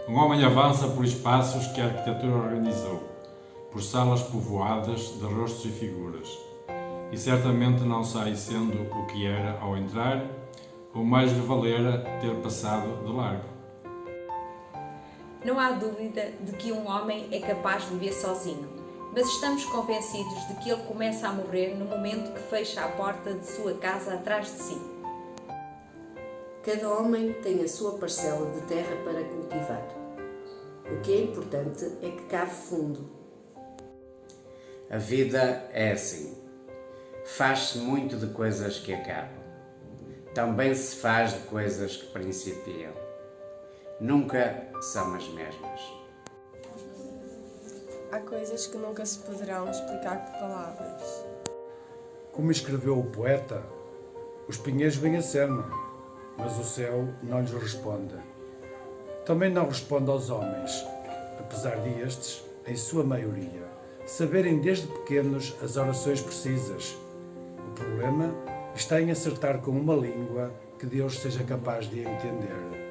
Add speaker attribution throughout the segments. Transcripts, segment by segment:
Speaker 1: Um homem avança por espaços que a arquitetura organizou, por salas povoadas de rostos e figuras, e certamente não sai sendo o que era ao entrar, ou mais lhe valera ter passado de largo.
Speaker 2: Não há dúvida de que um homem é capaz de viver sozinho, mas estamos convencidos de que ele começa a morrer no momento que fecha a porta de sua casa atrás de si.
Speaker 3: Cada homem tem a sua parcela de terra para cultivar. O que é importante é que cave fundo.
Speaker 4: A vida é assim. Faz-se muito de coisas que acabam. Também se faz de coisas que principiam. Nunca são as mesmas.
Speaker 5: Há coisas que nunca se poderão explicar por palavras.
Speaker 6: Como escreveu o poeta, os pinheiros vêm a cena, mas o céu não lhes responde. Também não responde aos homens, apesar de estes, em sua maioria, saberem desde pequenos as orações precisas. O problema está em acertar com uma língua que Deus seja capaz de entender.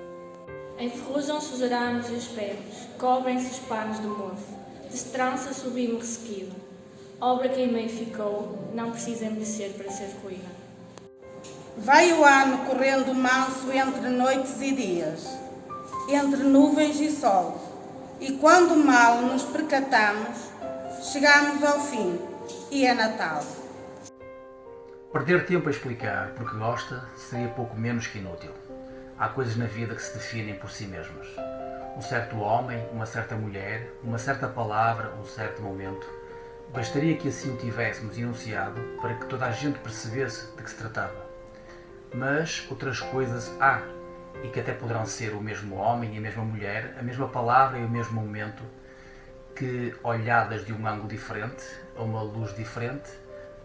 Speaker 7: Enferrujam-se os arames e os ferros, cobrem-se os panos do mofo, de estrança sublime ressequido. Obra que em meio ficou, não precisa envelhecer para ser ruína.
Speaker 8: Vai o ano correndo manso entre noites e dias, entre nuvens e sol, e quando mal nos percatamos, chegamos ao fim, e é Natal.
Speaker 9: Perder tempo a explicar porque gosta seria pouco menos que inútil. Há coisas na vida que se definem por si mesmas. Um certo homem, uma certa mulher, uma certa palavra, um certo momento. Bastaria que assim o tivéssemos enunciado para que toda a gente percebesse de que se tratava. Mas outras coisas há, e que até poderão ser o mesmo homem e a mesma mulher, a mesma palavra e o mesmo momento, que, olhadas de um ângulo diferente, a uma luz diferente,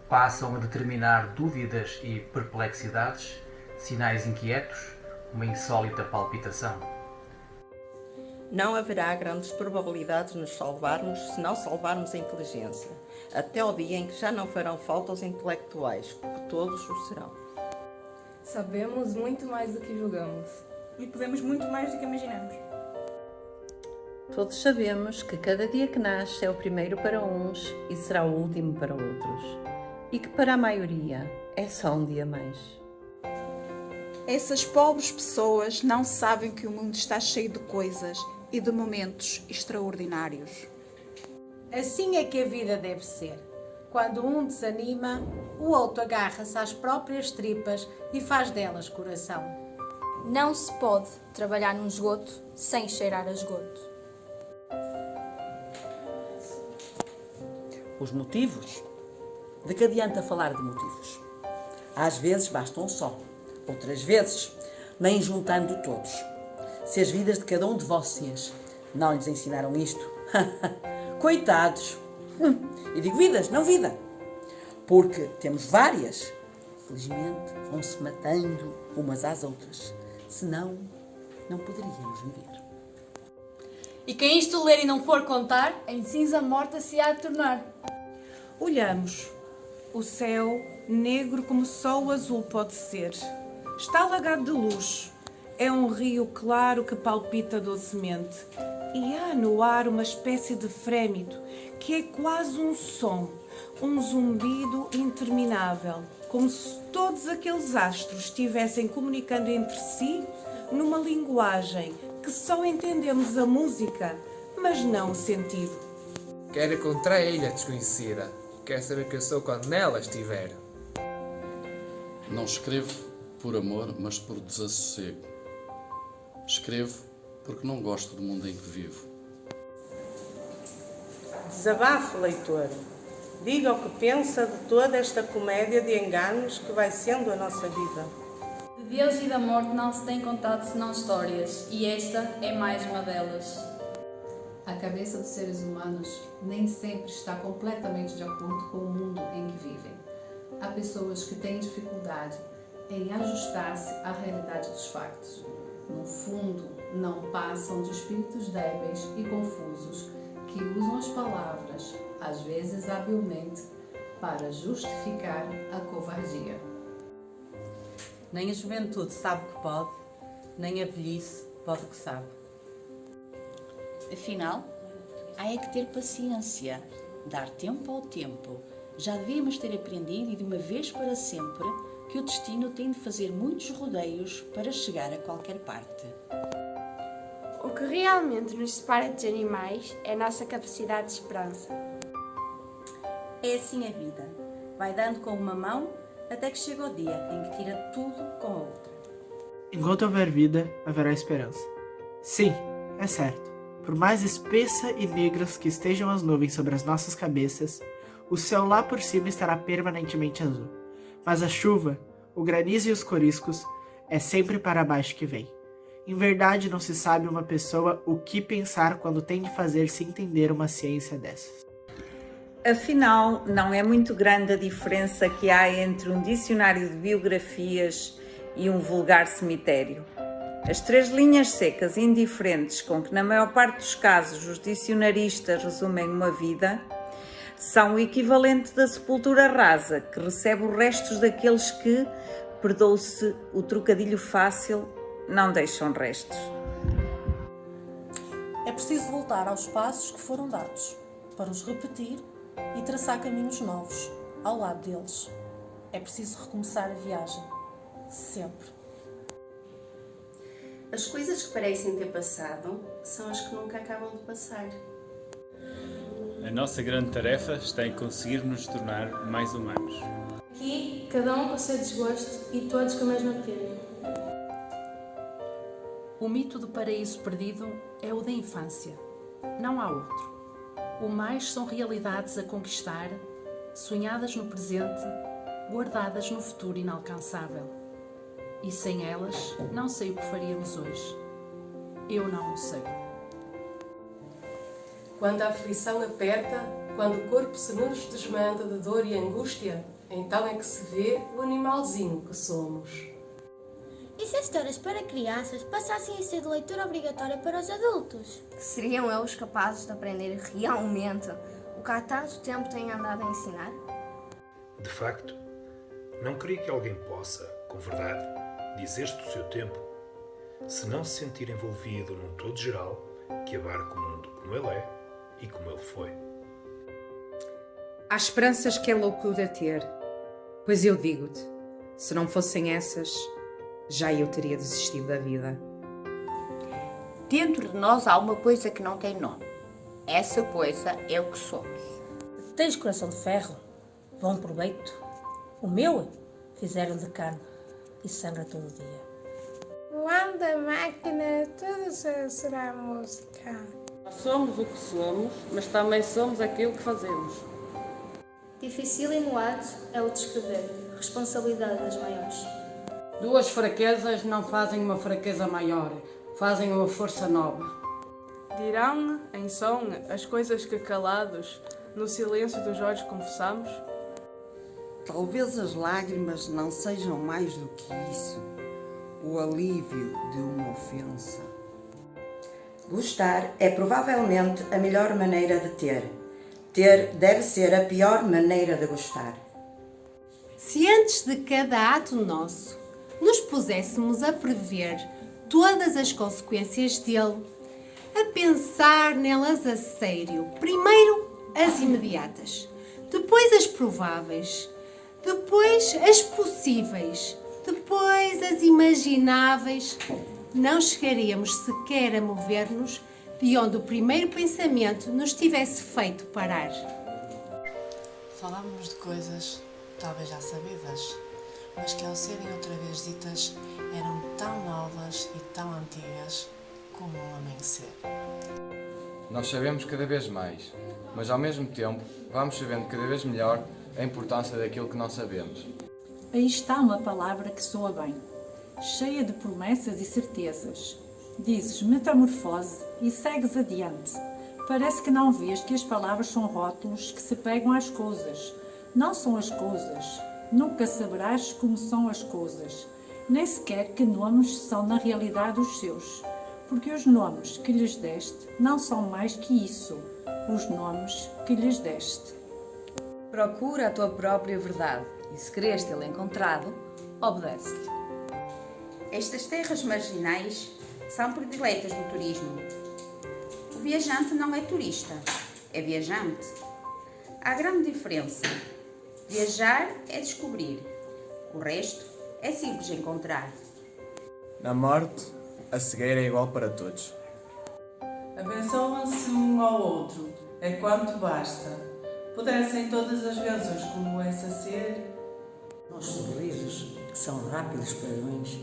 Speaker 9: passam a determinar dúvidas e perplexidades, sinais inquietos, uma insólita palpitação.
Speaker 10: Não haverá grandes probabilidades de nos salvarmos se não salvarmos a inteligência, até ao dia em que já não farão falta os intelectuais, porque todos o serão.
Speaker 5: Sabemos muito mais do que julgamos.
Speaker 11: E podemos muito mais do que imaginamos.
Speaker 12: Todos sabemos que cada dia que nasce é o primeiro para uns e será o último para outros. E que para a maioria é só um dia mais.
Speaker 11: Essas pobres pessoas não sabem que o mundo está cheio de coisas e de momentos extraordinários.
Speaker 13: Assim é que a vida deve ser. Quando um desanima, o outro agarra-se às próprias tripas e faz delas coração.
Speaker 14: Não se pode trabalhar num esgoto sem cheirar a esgoto.
Speaker 3: Os motivos? De que adianta falar de motivos? Às vezes bastam só, outras vezes nem juntando todos. Se as vidas de cada um de vocês não lhes ensinaram isto, coitados! E digo vidas, não vida, porque temos várias. Felizmente vão-se matando umas às outras, senão não poderíamos viver.
Speaker 15: E quem isto ler e não for contar, em cinza morta se há de tornar.
Speaker 8: Olhamos. O céu, negro como só o azul pode ser, está alagado de luz. É um rio claro que palpita docemente. E há no ar uma espécie de frêmito, que é quase um som, um zumbido interminável, como se todos aqueles astros estivessem comunicando entre si numa linguagem que só entendemos a música, mas não o sentido.
Speaker 16: Quero encontrar a ilha desconhecida. Quero saber quem eu sou quando nela estiver.
Speaker 17: Não escrevo por amor, mas por desassossego. Escrevo porque não gosto do mundo em que vivo.
Speaker 8: Desabafe, leitor. Diga o que pensa de toda esta comédia de enganos que vai sendo a nossa vida.
Speaker 7: De Deus e da morte não se tem contado senão histórias, e esta é mais uma delas.
Speaker 18: A cabeça dos seres humanos nem sempre está completamente de acordo com o mundo em que vivem. Há pessoas que têm dificuldade em ajustar-se à realidade dos factos. No fundo, não passam de espíritos débeis e confusos que usam as palavras, às vezes habilmente, para justificar a covardia.
Speaker 10: Nem a juventude sabe que pode, nem a velhice pode que sabe.
Speaker 19: Afinal, há é que ter paciência, dar tempo ao tempo. Já devíamos ter aprendido, e de uma vez para sempre, que o destino tem de fazer muitos rodeios para chegar a qualquer parte.
Speaker 20: O que realmente nos separa dos animais é a nossa capacidade de esperança.
Speaker 21: É assim a vida. Vai dando com uma mão até que chega o dia em que tira tudo com a outra.
Speaker 22: Enquanto houver vida, haverá esperança. Sim, é certo. Por mais espessa e negras que estejam as nuvens sobre as nossas cabeças, o céu lá por cima estará permanentemente azul. Mas a chuva, o granizo e os coriscos é sempre para baixo que vem. Em verdade, não se sabe uma pessoa o que pensar quando tem de fazer-se entender uma ciência dessas.
Speaker 23: Afinal, não é muito grande a diferença que há entre um dicionário de biografias e um vulgar cemitério. As 3 linhas secas e indiferentes com que, na maior parte dos casos, os dicionaristas resumem uma vida, são o equivalente da sepultura rasa, que recebe os restos daqueles que, perdoe-se o trocadilho fácil, não deixam restos.
Speaker 24: É preciso voltar aos passos que foram dados, para os repetir e traçar caminhos novos, ao lado deles. É preciso recomeçar a viagem, sempre.
Speaker 25: As coisas que parecem ter passado são as que nunca acabam de passar.
Speaker 26: A nossa grande tarefa está em conseguir nos tornar mais humanos.
Speaker 7: Aqui, cada um com o seu desgosto e todos com a mesma pena.
Speaker 27: O mito do paraíso perdido é o da infância. Não há outro. O mais são realidades a conquistar, sonhadas no presente, guardadas no futuro inalcançável. E sem elas, não sei o que faríamos hoje. Eu não o sei.
Speaker 28: Quando a aflição aperta, quando o corpo se nos desmanta de dor e angústia, então é que se vê o animalzinho que somos.
Speaker 14: E se as histórias para crianças passassem a ser de leitura obrigatória para os adultos?
Speaker 29: Seriam eles capazes de aprender realmente o que há tanto tempo têm andado a ensinar?
Speaker 30: De facto, não creio que alguém possa, com verdade, dizer-se do seu tempo, se não se sentir envolvido num todo geral que abarca o mundo como ele é e como ele foi.
Speaker 31: Há esperanças que é loucura ter, pois eu digo-te, se não fossem essas, já eu teria desistido da vida.
Speaker 32: Dentro de nós há uma coisa que não tem nome. Essa coisa é o que somos.
Speaker 24: Tens coração de ferro? Bom proveito. O meu fizeram de carne e sangra todo dia.
Speaker 20: Quando a máquina, tudo será música.
Speaker 33: Nós somos o que somos, mas também somos aquilo que fazemos.
Speaker 7: Dificílimo ato é o descrever, responsabilidade das maiores.
Speaker 33: 2 fraquezas não fazem uma fraqueza maior, fazem uma força nova.
Speaker 5: Dirão em som as coisas que calados, no silêncio dos olhos confessamos?
Speaker 34: Talvez as lágrimas não sejam mais do que isso, o alívio de uma ofensa.
Speaker 35: Gostar é provavelmente a melhor maneira de ter. Ter deve ser a pior maneira de gostar.
Speaker 36: Se antes de cada ato nosso nos puséssemos a prever todas as consequências dele, a pensar nelas a sério, primeiro as imediatas, depois as prováveis, depois as possíveis, depois as imagináveis, não chegaríamos sequer a mover-nos de onde o primeiro pensamento nos tivesse feito parar.
Speaker 37: Falámos de coisas, talvez já sabidas, mas que ao serem outra vez ditas eram tão novas e tão antigas como o amanhecer.
Speaker 38: Nós sabemos cada vez mais, mas ao mesmo tempo vamos sabendo cada vez melhor a importância daquilo que não sabemos.
Speaker 39: Aí está uma palavra que soa bem, cheia de promessas e certezas. Dizes metamorfose e segues adiante. Parece que não vês que as palavras são rótulos que se pegam às coisas. Não são as coisas. Nunca saberás como são as coisas, nem sequer que nomes são na realidade os seus, porque os nomes que lhes deste não são mais que isso, os nomes que lhes deste.
Speaker 2: Procura a tua própria verdade e, se queres tê-la encontrado, obedece-lhe.
Speaker 10: Estas terras marginais são prediletas do turismo. O
Speaker 1: O viajante não é turista, é viajante. Há grande diferença. Viajar é descobrir, o resto é simples encontrar.
Speaker 3: Na morte, a cegueira é igual para todos.
Speaker 4: Abençoam-se um ao outro, é quanto basta. Pudessem todas as vezes como essa ser.
Speaker 6: Nossos sorrisos, que são rápidos padrões,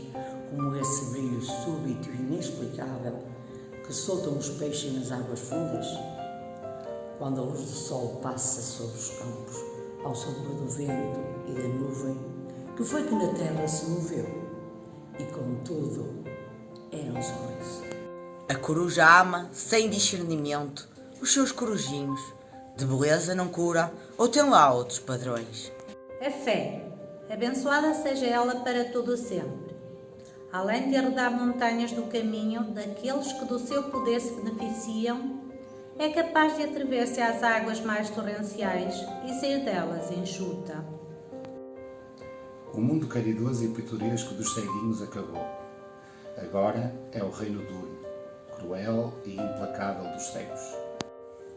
Speaker 6: como esse brilho súbito e inexplicável, que soltam os peixes nas águas fundas. Quando a luz do sol passa sobre os campos, ao sabor do vento e da nuvem, que foi que na terra se moveu, e contudo era um sorriso.
Speaker 8: A coruja ama, sem discernimento, os seus corujinhos. De beleza não cura, ou tem lá outros padrões.
Speaker 9: A fé, abençoada seja ela para todo sempre. Além de arredar montanhas do caminho daqueles que do seu poder se beneficiam, é capaz de atrever-se às águas mais torrenciais e sair delas enxuta.
Speaker 11: O mundo caridoso e pitoresco dos ceguinhos acabou. Agora é o reino duro, cruel e implacável dos cegos.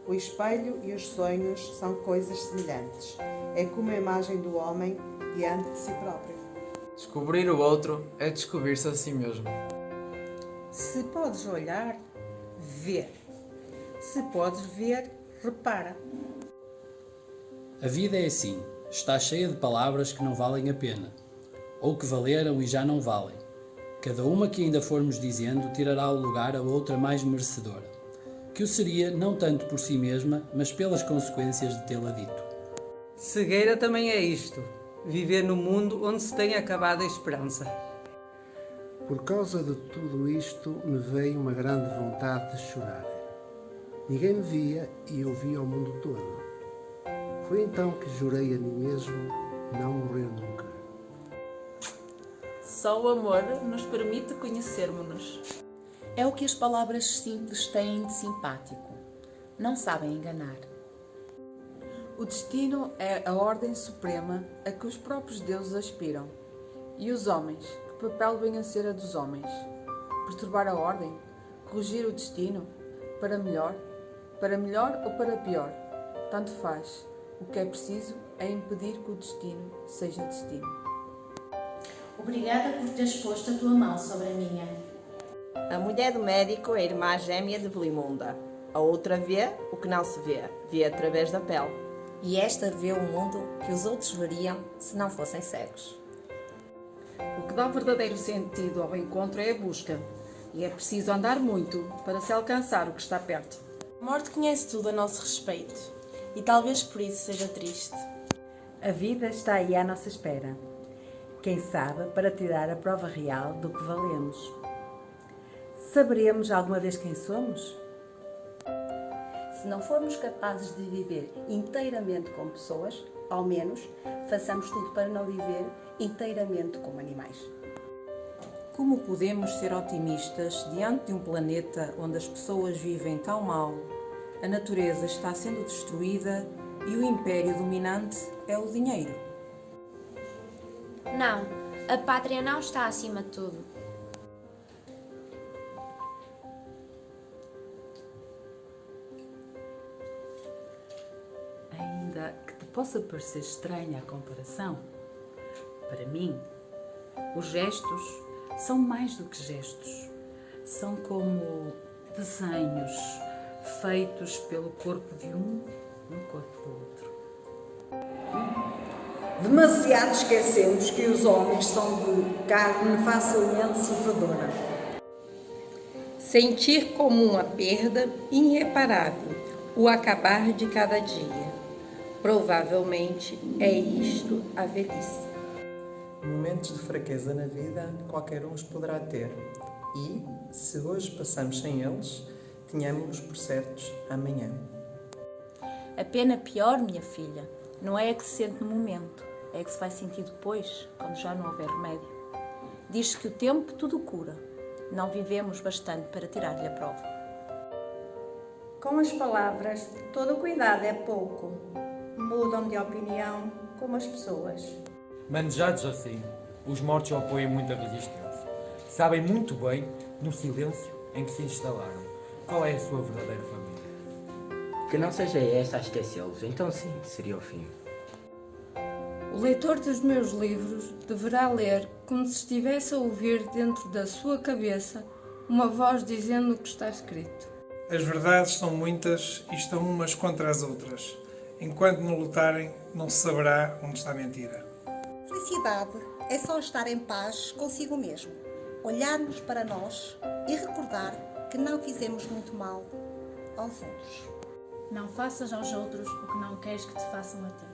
Speaker 12: O espelho e os sonhos são coisas semelhantes. É como a imagem do homem diante de si próprio.
Speaker 13: Descobrir o outro é descobrir-se a si mesmo.
Speaker 15: Se podes olhar, vê. Se podes ver, repara.
Speaker 16: A vida é assim, está cheia de palavras que não valem a pena, ou que valeram e já não valem. Cada uma que ainda formos dizendo tirará o lugar a outra mais merecedora, que o seria não tanto por si mesma, mas pelas consequências de tê-la dito.
Speaker 17: Cegueira também é isto, viver no mundo onde se tem acabado a esperança.
Speaker 18: Por causa de tudo isto me veio uma grande vontade de chorar. Ninguém me via e eu via o mundo todo. Foi então que jurei a mim mesmo não morrer nunca.
Speaker 19: Só o amor nos permite conhecermos-nos.
Speaker 21: É o que as palavras simples têm de simpático. Não sabem enganar.
Speaker 22: O destino é a ordem suprema a que os próprios deuses aspiram. E os homens, que papel vem a ser a dos homens? Perturbar a ordem? Corrigir o destino? Para melhor ou para pior? Tanto faz. O que é preciso é impedir que o destino seja destino.
Speaker 14: Obrigada por teres posto a tua mão sobre a minha.
Speaker 10: A mulher do médico é a irmã gêmea de Belimunda. A outra vê o que não se vê, vê através da pele.
Speaker 29: E esta vê o mundo que os outros veriam se não fossem cegos.
Speaker 22: O que dá verdadeiro sentido ao encontro é a busca. E é preciso andar muito para se alcançar o que está perto.
Speaker 7: A morte conhece tudo a nosso respeito. E talvez por isso seja triste.
Speaker 23: A vida está aí à nossa espera. Quem sabe para tirar a prova real do que valemos. Saberemos alguma vez quem somos?
Speaker 25: Se não formos capazes de viver inteiramente como pessoas, ao menos façamos tudo para não viver inteiramente como animais.
Speaker 26: Como podemos ser otimistas diante de um planeta onde as pessoas vivem tão mal, a natureza está sendo destruída e o império dominante é o dinheiro?
Speaker 14: Não, a pátria não está acima de tudo.
Speaker 31: Ainda que te possa parecer estranha a comparação, para mim, os gestos são mais do que gestos. São como desenhos feitos pelo corpo de um no corpo do outro.
Speaker 40: Demasiado esquecemos que os homens são de carne facilmente sofredora.
Speaker 41: Sentir como uma perda irreparável o acabar de cada dia. Provavelmente é isto a velhice.
Speaker 42: Momentos de fraqueza na vida qualquer um os poderá ter e, se hoje passamos sem eles, tenhamos-los por certos amanhã.
Speaker 7: A pena pior, minha filha, não é a que se sente no momento, é a que se vai sentir depois, quando já não houver remédio. Diz-se que o tempo tudo cura. Não vivemos bastante para tirar-lhe a prova.
Speaker 23: Com as palavras, todo o cuidado é pouco. Mudam de opinião como as pessoas.
Speaker 43: Manejados assim, os mortos opõem muita resistência. Sabem muito bem, no silêncio em que se instalaram, Qual é a sua verdadeira família?
Speaker 1: Que não seja esta a esquecê-los, então sim, seria o fim.
Speaker 41: O leitor dos meus livros deverá ler como se estivesse a ouvir dentro da sua cabeça uma voz dizendo o que está escrito.
Speaker 2: As verdades são muitas e estão umas contra as outras. Enquanto não lutarem, não se saberá onde está a mentira.
Speaker 3: Felicidade é só estar em paz consigo mesmo, olharmos para nós e recordar que não fizemos muito mal aos outros.
Speaker 4: Não faças aos outros o que não queres que te façam a ti.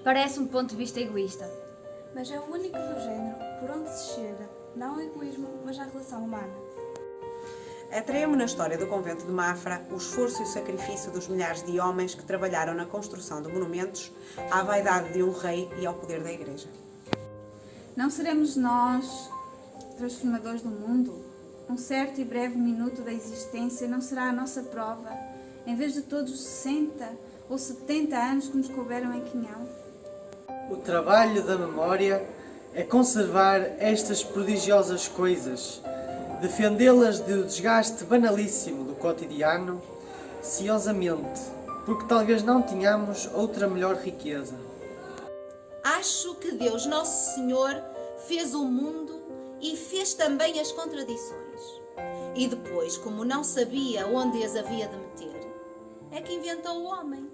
Speaker 5: Parece um ponto de vista egoísta.
Speaker 6: Mas é o único do género por onde se chega, não ao egoísmo, mas à relação humana.
Speaker 8: Atraia-me na história do convento de Mafra o esforço e o sacrifício dos milhares de homens que trabalharam na construção de monumentos à vaidade de um rei e ao poder da Igreja.
Speaker 6: Não seremos nós transformadores do mundo? Um certo e breve minuto da existência não será a nossa prova, em vez de todos os 60 ou 70 anos que nos couberam em Quinhão?
Speaker 9: O trabalho da memória é conservar estas prodigiosas coisas, defendê-las do desgaste banalíssimo do cotidiano, ciosamente, porque talvez não tenhamos outra melhor riqueza.
Speaker 11: Acho que Deus Nosso Senhor fez o mundo e fez também as contradições. E depois, como não sabia onde as havia de meter, é que inventou o homem.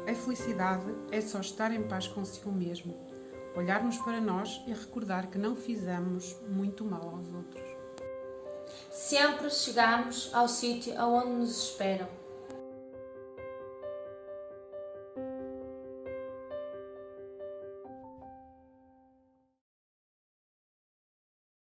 Speaker 12: A felicidade é só estar em paz consigo mesmo, olharmos para nós e recordar que não fizemos muito mal aos outros.
Speaker 20: Sempre chegamos ao sítio aonde nos esperam.